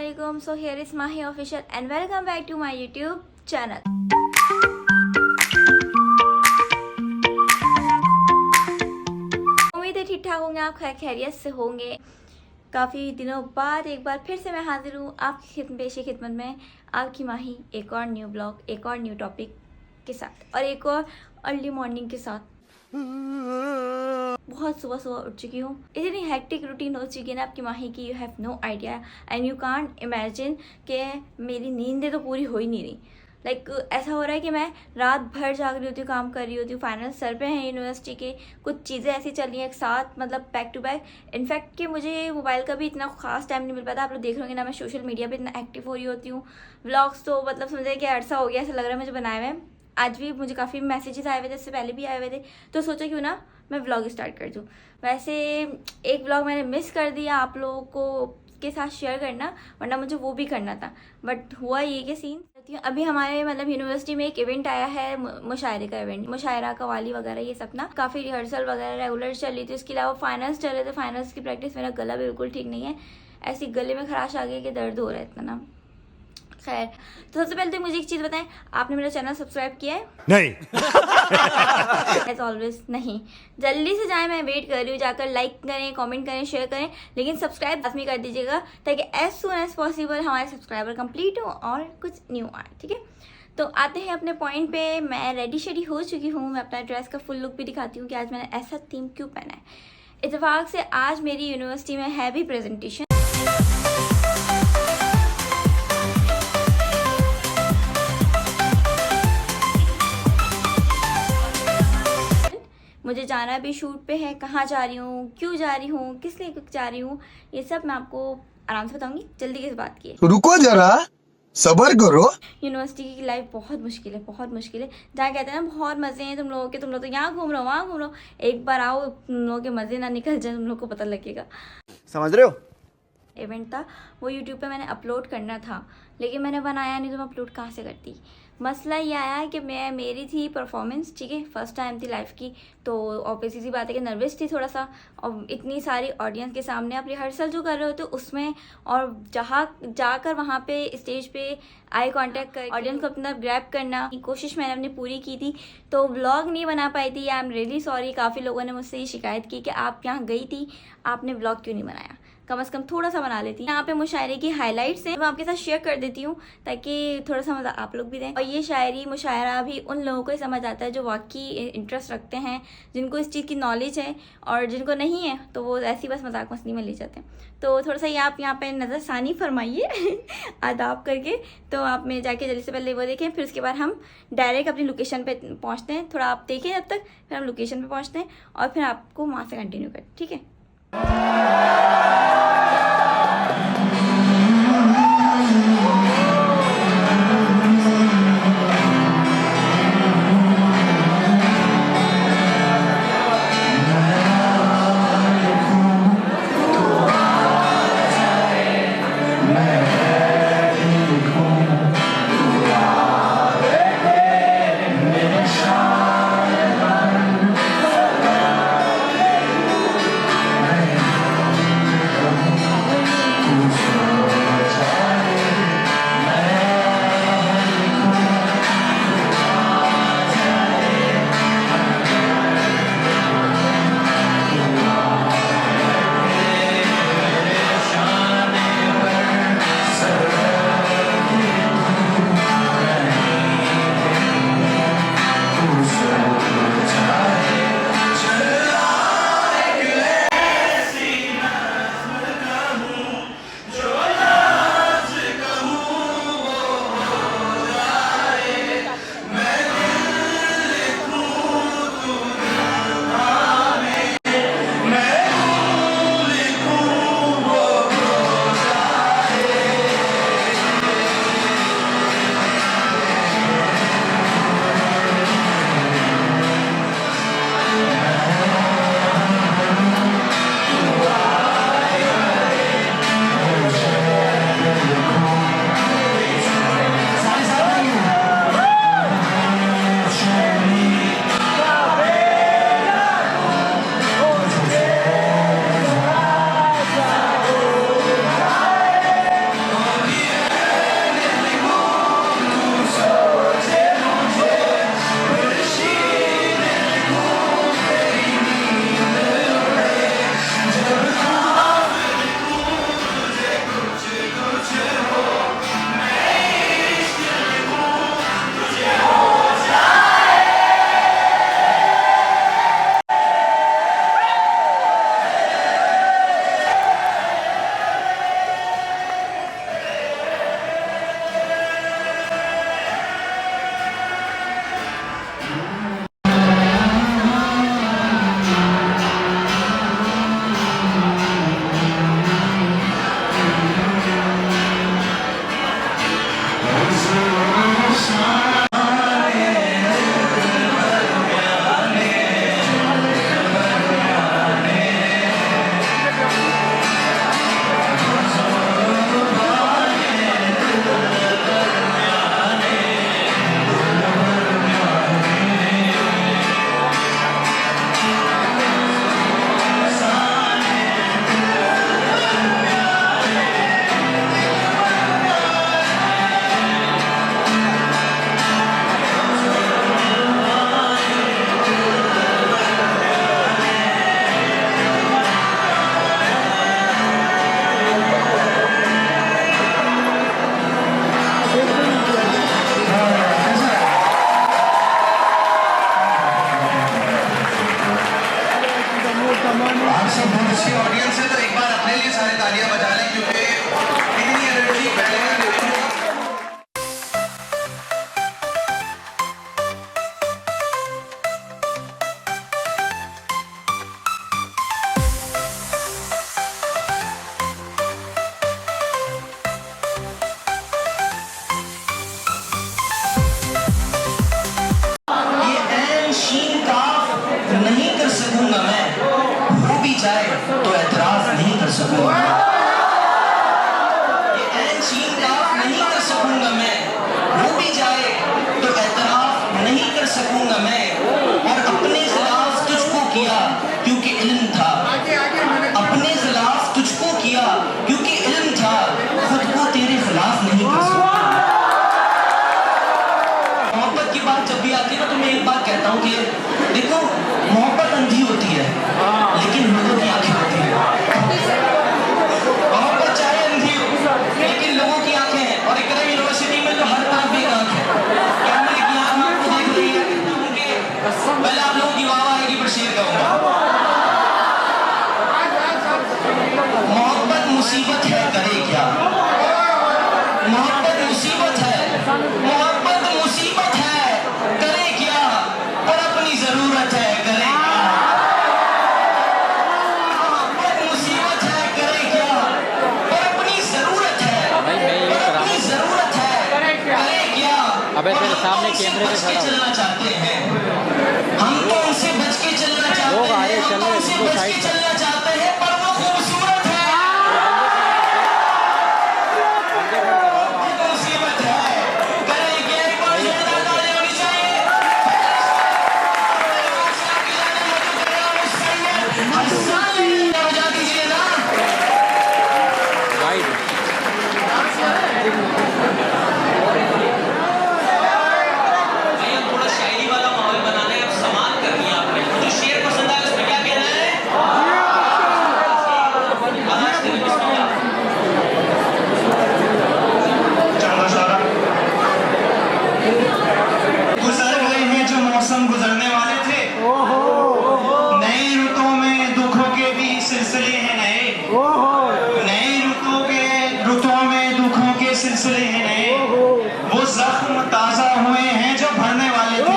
Assalamualaikum. So here is Mahi Official and welcome back to my YouTube channel. उम्मीद है ठीक ठाक होंगे, आप खैरियत से होंगे। काफ़ी दिनों बाद एक बार फिर से मैं हाजिर हूँ आपकी पेशी खिदमत में, आपकी माही एक और न्यू ब्लॉग, एक और न्यू टॉपिक के साथ और एक और अर्ली मॉर्निंग के साथ। बहुत सुबह सुबह उठ चुकी हूँ, इतनी हेक्टिक रूटीन हो चुकी है ना आपकी माही की, you have no idea and you can't imagine कि मेरी नींदें तो पूरी हो ही नहीं रही। ऐसा हो रहा है कि मैं रात भर जाग रही होती हूँ, काम कर रही होती हूँ, फाइनल सर पे हैं यूनिवर्सिटी के, कुछ चीज़ें ऐसी चल रही हैं एक साथ, मतलब बैक टू बैक। इनफैक्ट कि मुझे मोबाइल का भी इतना खास टाइम नहीं मिल पाता। आप लोग देख रहे होंगे ना, मैं सोशल मीडिया पे इतना एक्टिव हो रही होती हूँ। व्लॉग्स तो मतलब समझे कि अरसा हो गया ऐसा लग रहा है मुझे बनाए हुए। आज भी मुझे काफ़ी मैसेजेस आए हुए थे, इससे पहले भी आए हुए थे, तो सोचा क्यों ना मैं व्लॉग स्टार्ट कर दूँ। वैसे एक व्लॉग मैंने मिस कर दिया आप लोगों को के साथ शेयर करना, वरना मुझे वो भी करना था, बट हुआ ये कि सीन अभी हमारे मतलब यूनिवर्सिटी में एक इवेंट आया है, मुशायरे का इवेंट, मुशायरा कवाली वगैरह ये सब ना, काफ़ी रिहर्सल वगैरह रेगुलर चल रही थी। उसके अलावा फाइनल्स चल रहे थे, फाइनल्स की प्रैक्टिस। मेरा गला बिल्कुल ठीक नहीं है, ऐसी गले में खराश आ गई कि दर्द हो रहा है इतना ना। खैर, तो सबसे पहले तो मुझे एक चीज़ बताएं, आपने मेरा चैनल सब्सक्राइब किया है? नहीं। एज ऑलवेज नहीं। जल्दी से जाएं, मैं वेट कर रही हूँ। जाकर लाइक करें, कमेंट करें, शेयर करें, लेकिन सब्सक्राइब लाजमी कर दीजिएगा ताकि एज सुन एज पॉसिबल हमारे सब्सक्राइबर कंप्लीट हो और कुछ न्यू आए। ठीक है, तो आते हैं अपने पॉइंट पे। मैं रेडी शेडी हो चुकी हूँ। मैं अपना ड्रेस का फुल लुक भी दिखाती हूँ कि आज मैंने ऐसा थीम क्यों पहना है। इत्तेफाक से आज मेरी यूनिवर्सिटी में है भी प्रेजेंटेशन। मुझे जाना भी शूट पे है, कहाँ जा रही हूँ, क्यों जा रही हूँ, किस लिए जा रही हूँ, ये सब मैं आपको आराम से बताऊंगी। जल्दी किस बात की है, रुको जरा सबर करो। यूनिवर्सिटी की लाइफ बहुत मुश्किल है, बहुत मुश्किल है। जहाँ कहते हैं ना बहुत मज़े हैं तुम लोगों के, तुम लोग तो यहाँ घूम रहे हो, वहाँ घूम रहे हो, एक बार आओ तुम लोगों के मज़े ना निकल जाए, तुम लोग को पता लगेगा। समझ रहे हो? इवेंट था वो यूट्यूब पे मैंने अपलोड करना था, लेकिन मैंने बनाया नहीं, तो मैं अपलोड कहाँ से करती। मसला ये आया कि मेरी थी परफॉर्मेंस, ठीक है, फर्स्ट टाइम थी लाइफ की, तो ऑब्वियसली सी बात है कि नर्वस थी थोड़ा सा। और इतनी सारी ऑडियंस के सामने आप रिहर्सल जो कर रहे होते उसमें, और जहाँ जाकर वहाँ पे स्टेज पे आई कांटेक्ट कर ऑडियंस को अपना ग्रैब करना की कोशिश मैंने अपनी पूरी की थी। तो व्लॉग नहीं बना पाई थी। I am really sorry. काफ़ी लोगों ने मुझसे ये शिकायत की कि आप यहाँ गई थी, आपने व्लॉग क्यों नहीं बनाया, कम से कम थोड़ा सा बना लेती। यहाँ पे मुशायरे की हाइलाइट्स हैं, मैं आपके साथ शेयर कर देती हूँ ताकि थोड़ा सा मजा आप लोग भी दें। और ये शायरी मुशायरा भी उन लोगों को ही समझ आता है जो वाकई इंटरेस्ट रखते हैं, जिनको इस चीज़ की नॉलेज है, और जिनको नहीं है तो वो ऐसी बस मजाक मस्ती में ले जाते हैं। तो थोड़ा सा ये आप यहाँ पे नज़र सानी फरमाइए आदाब करके। तो आप में जाके जल्दी से पहले वो देखें, फिर उसके बाद हम डायरेक्ट अपनी लोकेशन पे पहुँचते हैं। थोड़ा आप देखें जब तक, फिर हम लोकेशन पे पहुँचते हैं और फिर आपको वहाँ से कंटिन्यू करें, ठीक है। आप सब बहुत अच्छी ऑडियंस है, तो एक बार अपने लिए सारे तालियां बजा लें, क्योंकि इतनी एनर्जी पहले नहीं देखी। नहीं कर सकूंगा मैं, हो भी जाए तो एतराज नहीं कर सकूंगा। ये ऐन शीन काफ नहीं कर सकूंगा मैं, हो भी जाए तो एतराज नहीं कर सकूंगा मैं। और अपने खिलाफ तुझको किया क्योंकि इल्म था, अपने खिलाफ तुझको किया क्योंकि इल्म था, खुद को तेरे खिलाफ नहीं कर सकूंगा। मोहब्बत की बात जब भी आती है ना, तो मैं एक बात कहता हूँ कि देखो, मोहब्बत अंधी होती है लेकिन लोगों की आंखें होती है। मोहब्बत चाहे अंधी हो लेकिन लोगों की आंखें हैं। और इकराम यूनिवर्सिटी में तो हर तरफ एक आंख है, कैमरे की आंख आपको देख रही है। उनके पहले आप लोगों की वाह आएगी पर शेर कहूंगा। मोहब्बत मुसीबत है, करे क्या? मोहब्बत मुसीबत है, मोहब्बत मुसीबत है, करे क्या? पर अपनी जरूरत है, करे क्या? मोहब्बत मुसीबत है, करे क्या? पर अपनी जरूरत है, पर अपनी जरूरत है, करे क्या? अबे तेरे सामने हम तो कैमरे उनसे पे बच के खड़ा चलना चाहते हैं, हम तो उनसे बच के चलना चाहते लोग आए, हैं, हम चल तो रहे, उनसे इनको बच साइड के कर। चलना चाहते हैं, पर वो खूबसूरत है। मुसीबत है, करे क्या? एक बार जोरदार ताली होनी चाहिए। बजा दीजिए ना। वाइड भाई हम थोड़ा शायरी वाला माहौल बनाना है, अब समाप्त करनी है आपने। मुझे शेर पसंद आया, उसमें क्या कहना है? आवाज दे दो, बिस्मिल्लाह। गुजर गए हैं जो मौसम गुजरने वाले थे, नई रुतों में दुखों के भी सिलसिले हैं नए, नई रुतों में दुखों के सिलसिले हैं नए, वो जख्म ताजा हुए हैं जो भरने वाले थे,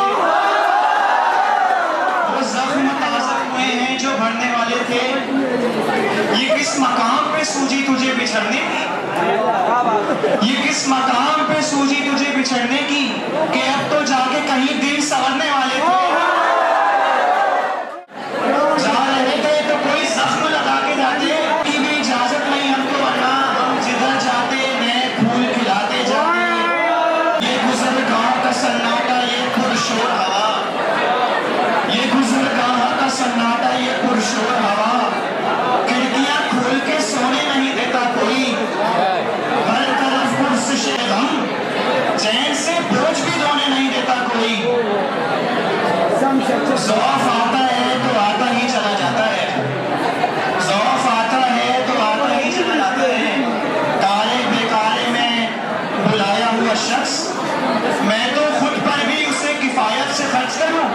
वो जख्म ताजा हुए हैं जो भरने वाले थे। ये किस मकाम पे सूझी तुझे बिछड़ने की, ये किस मकाम पे सूझी तुझे बिछड़ने की, कि अब तो जाके कहीं दिल संवरने वाले थे। जा रहे थे तो कोई जख्म लगा के जाते, की भी इजाजत नहीं हमको, वरना हम जिधर जाते नए फूल खिलाते जाते। ये गुजर गांव का सन्नाटा, ये पुरशोर हवा, ये गुजर गांव का सन्नाटा, ये पुरशोर हवा, खिड़कियां खोल के सोने नहीं देता कोई, हर तरफ पुरसिश गम, चैन से बोझ भी धोने नहीं देता कोई। ज़ौफ़ आता है तो आता ही चला जाता है, ज़ौफ़ आता है तो आता ही चला जाता है। काले बेकारे में बुलाया हुआ शख्स, मैं तो खुद पर भी उसे किफायत से खर्च करूं,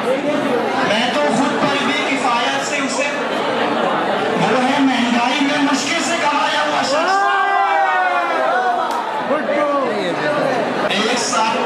मैं तो खुद पर भी किफायत से उसे, वो है महंगाई में मुश्किल से कमाया हुआ शख्स। एक साल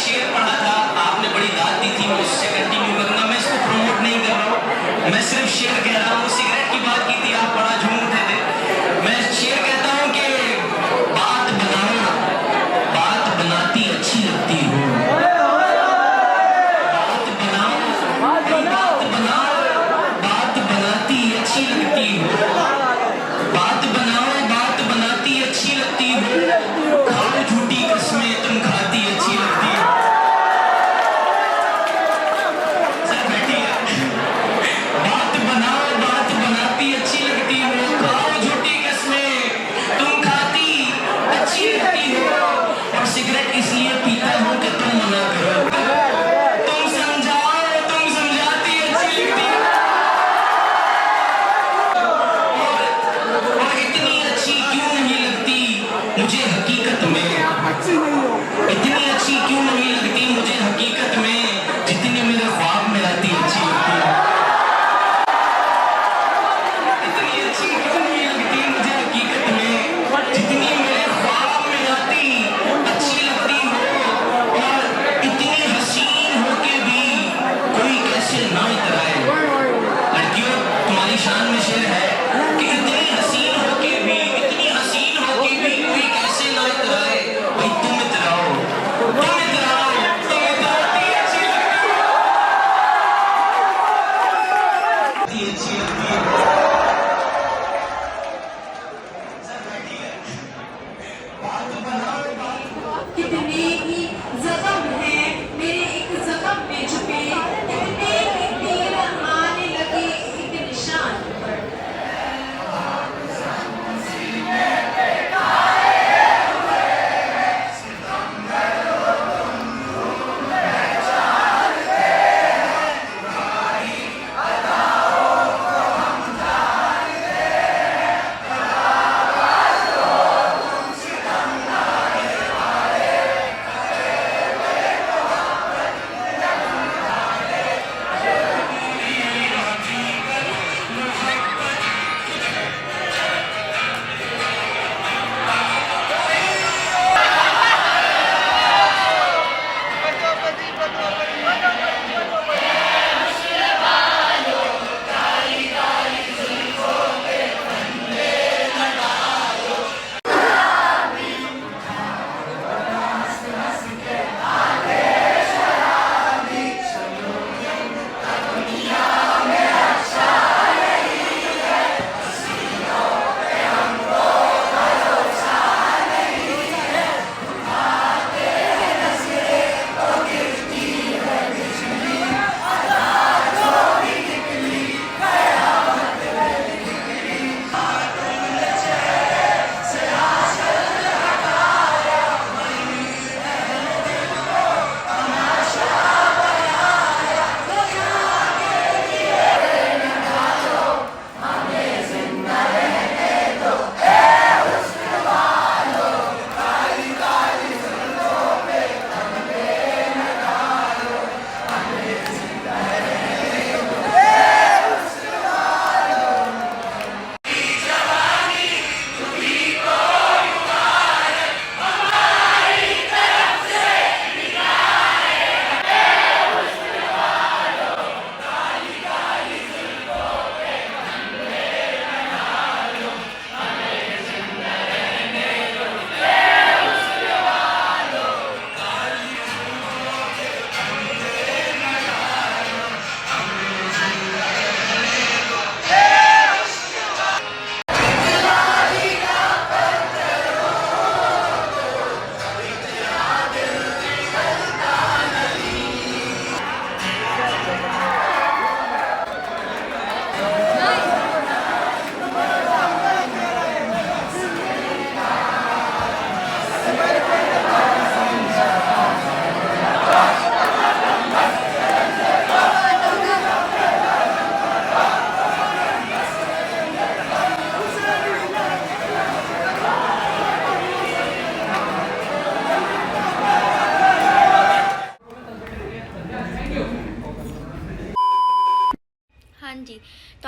शेर पढ़ा था, आपने बड़ी दाद दी थी, मैं उससे कंटिन्यू करूंगा। मैं इसको प्रमोट नहीं कर रहा हूँ, मैं सिर्फ शेर कह रहा हूँ। सिगरेट की बात की थी, आप बड़ा झूम उठे थे। मैं शेर कहता हूँ कि बात बनाओ, बात बनाती अच्छी लगती हो, बात बनाओ, बात बनाओ, बात बनाती अच्छी लगती हो, बात बनाओ, बात बनाती अच्छी लगती हो, खाओ झूठी कसमें तुम खाती अच्छी लगती हो।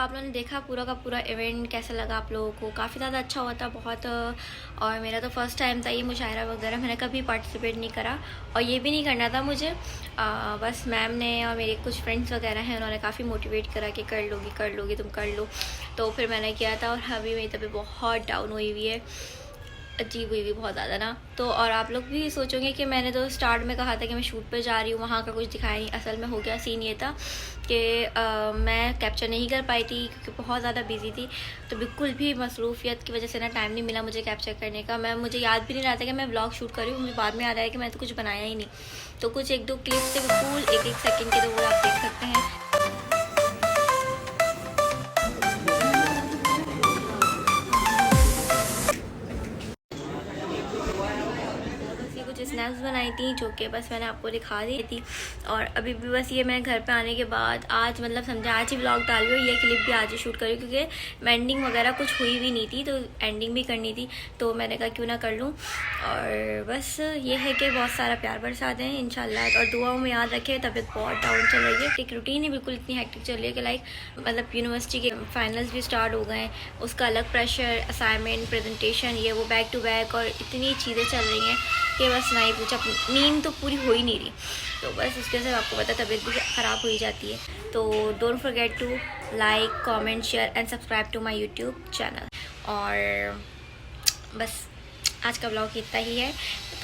आप लोगों ने देखा पूरा का पूरा इवेंट, कैसा लगा आप लोगों को? काफ़ी ज़्यादा अच्छा हुआ था बहुत। और मेरा तो फर्स्ट टाइम था ये मुशायरा वगैरह, मैंने कभी पार्टिसिपेट नहीं करा और ये भी नहीं करना था मुझे। बस मैम ने और मेरे कुछ फ्रेंड्स वगैरह हैं, उन्होंने काफ़ी मोटिवेट करा कि कर लोगी तुम कर लो। तो फिर मैंने किया था और अभी मेरी तबीयत बहुत डाउन हुई हुई है, अजीब हुई भी बहुत ज़्यादा ना। तो और आप लोग भी सोचोगे कि मैंने तो स्टार्ट में कहा था कि मैं शूट पर जा रही हूँ, वहाँ का कुछ दिखाया नहीं। असल में हो गया सीन ये था कि मैं कैप्चर नहीं कर पाई थी क्योंकि बहुत ज़्यादा बिजी थी। तो बिल्कुल भी मसरूफियत की वजह से ना टाइम नहीं मिला मुझे कैप्चर करने का। मुझे याद भी नहीं रहा था कि मैं व्लॉग शूट कर रही हूँ, मुझे बाद में याद आया कि मैंने तो कुछ बनाया ही नहीं। तो कुछ 1-2 क्लिप्स थे बिल्कुल 1-1 सेकेंड के, तो वो आप देख सकते हैं। स्नैप्स बनाई थी जो कि बस मैंने आपको दिखा दी थी। और अभी भी बस ये मैं घर पे आने के बाद आज मतलब समझे आज ही व्लॉग डाल रही हूँ, ये क्लिप भी आज ही शूट करी क्योंकि एंडिंग वगैरह कुछ हुई भी नहीं थी, तो एंडिंग भी करनी थी। तो मैंने कहा क्यों ना कर लूँ। और बस ये है कि बहुत सारा प्यार बरसा दें इंशाल्लाह, और दुआओं में याद रखें। तबीयत बहुत डाउन चल रही है, एक रूटीन ही बिल्कुल इतनी हेक्टिक चल रही है कि लाइक मतलब यूनिवर्सिटी के फाइनल्स भी स्टार्ट हो गए हैं, उसका अलग प्रेशर, असाइनमेंट, प्रेजेंटेशन, ये वो बैक टू बैक, और इतनी चीज़ें चल रही हैं कि बस ना ही पूछा। नींद तो पूरी हो ही नहीं रही, तो बस उसके से आपको पता तबीयत भी ख़राब हो ही जाती है। तो don't forget to like, comment, share and subscribe to my YouTube channel. और बस आज का व्लॉग इतना ही है,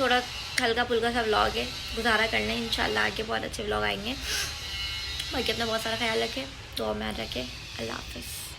थोड़ा हल्का फुल्का सा व्लॉग है, गुजारा करना है। इंशाल्लाह आगे बहुत अच्छे व्लॉग आएंगे। बाकी अपना बहुत सारा ख्याल रखें, दुआ में रखें। अल्लाह हाफ़िज़।